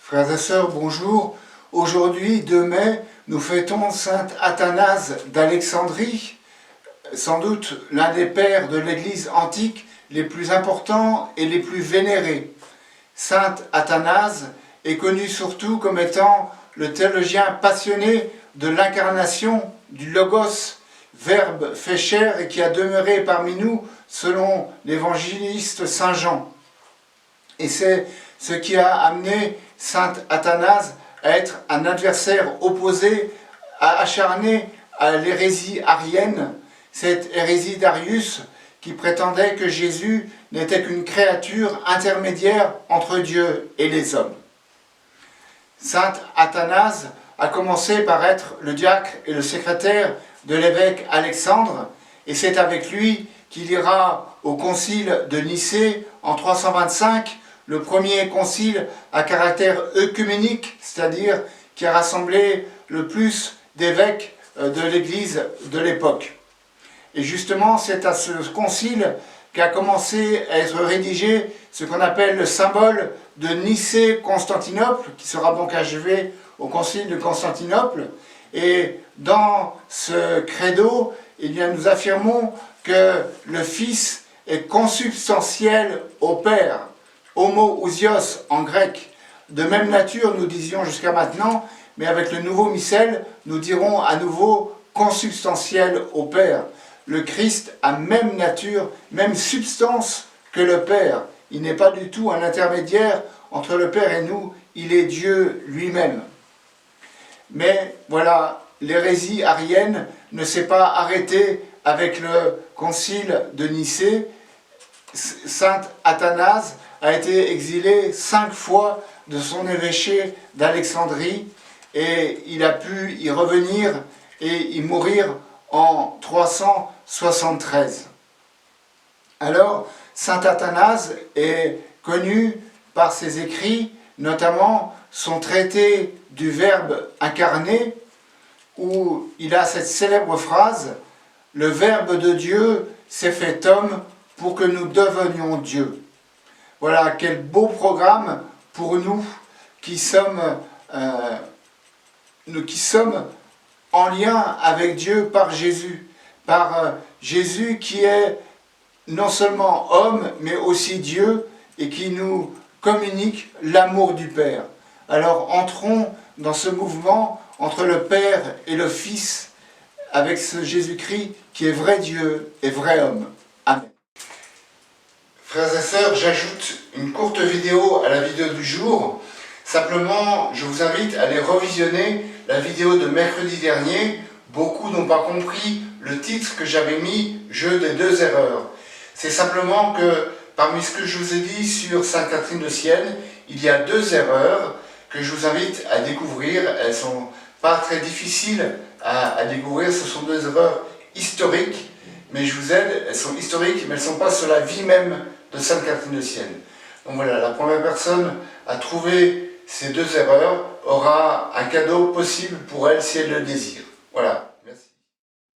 Frères et sœurs, bonjour. Aujourd'hui, 2 mai, nous fêtons saint Athanase d'Alexandrie, sans doute l'un des pères de l'Église antique les plus importants et les plus vénérés. Saint Athanase est connu surtout comme étant le théologien passionné de l'incarnation du Logos, Verbe fait chair et qui a demeuré parmi nous selon l'évangéliste Saint Jean. Et c'est ce qui a amené saint Athanase à être un adversaire opposé, acharné à l'hérésie arienne, cette hérésie d'Arius qui prétendait que Jésus n'était qu'une créature intermédiaire entre Dieu et les hommes. Saint Athanase a commencé par être le diacre et le secrétaire de l'évêque Alexandre, et c'est avec lui qu'il ira au concile de Nicée en 325, le premier concile à caractère œcuménique, c'est-à-dire qui a rassemblé le plus d'évêques de l'Église de l'époque. Et justement, c'est à ce concile qu'a commencé à être rédigé ce qu'on appelle le symbole de Nicée-Constantinople, qui sera donc achevé au concile de Constantinople. Et dans ce credo, eh bien, nous affirmons que le Fils est consubstantiel au Père, homoousios en grec. De même nature, nous disions jusqu'à maintenant, mais avec le nouveau missel, nous dirons à nouveau consubstantiel au Père. Le Christ a même nature, même substance que le Père. Il n'est pas du tout un intermédiaire entre le Père et nous, il est Dieu lui-même. Mais voilà, l'hérésie arienne ne s'est pas arrêtée avec le concile de Nicée. Saint Athanase a été exilé 5 fois de son évêché d'Alexandrie et il a pu y revenir et y mourir en 373. Alors, saint Athanase est connu par ses écrits, notamment son traité du Verbe incarné, où il a cette célèbre phrase « Le Verbe de Dieu s'est fait homme pour que nous devenions Dieu ». Voilà, quel beau programme pour nous qui sommes en lien avec Dieu par Jésus. Par Jésus qui est non seulement homme, mais aussi Dieu, et qui nous communique l'amour du Père. Alors entrons dans ce mouvement entre le Père et le Fils, avec ce Jésus-Christ qui est vrai Dieu et vrai homme. Amen. Frères et sœurs, j'ajoute une courte vidéo à la vidéo du jour. Simplement, je vous invite à aller revisionner la vidéo de mercredi dernier. Beaucoup n'ont pas compris le titre que j'avais mis « Jeu des 2 erreurs ». C'est simplement que parmi ce que je vous ai dit sur Sainte Catherine de Sienne, il y a 2 erreurs que je vous invite à découvrir. Elles ne sont pas très difficiles à découvrir, ce sont 2 erreurs historiques, mais je vous aide, elles sont historiques, mais elles ne sont pas sur la vie même de Sainte Catherine de Sienne. Donc voilà, la première personne à trouver ces 2 erreurs aura un cadeau possible pour elle si elle le désire. Voilà.